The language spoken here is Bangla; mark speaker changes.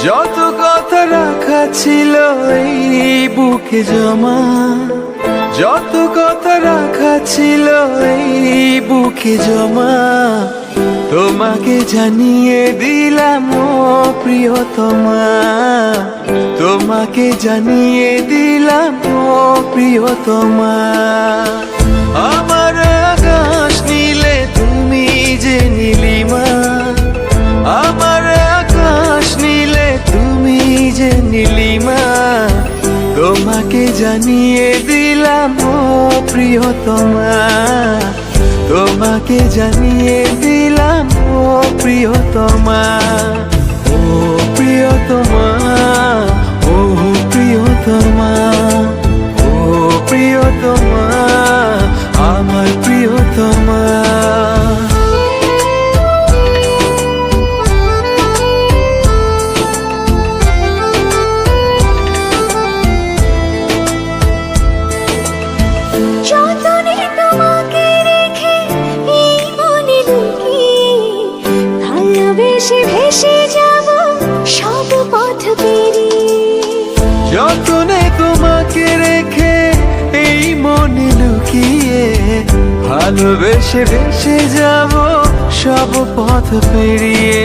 Speaker 1: যত কথা রাখা ছিল এই বুকে জমা, যত কথা রাখা ছিল এই বুকে জমা, তোমাকে জানিয়ে দিলাম ও প্রিয়তমা, তোমাকে জানিয়ে দিলাম ও প্রিয়তমা। আমার আকাশ নীলে তুমি যে নীলিমা, আমার আকাশ নীলে তুমি যে নীলিমা, তোমাকে জানিয়ে দিলাম ও প্রিয়তমা, তোমাকে জানিয়ে দিলাম ও প্রিয়তমা। ও প্রিয়তমা, ও প্রিয়তমা, ও প্রিয়তমা, আমার প্রিয়তমা।
Speaker 2: যতনে তোমাকে রেখে এই মনে লুকিয়ে, ভালোবেসে ভেসে যাব সব পথ পেরিয়ে।
Speaker 1: যতনে তোমাকে রেখে এই মনে লুকিয়ে, ভালোবেসে ভেসে যাব সব পথ পেরিয়ে।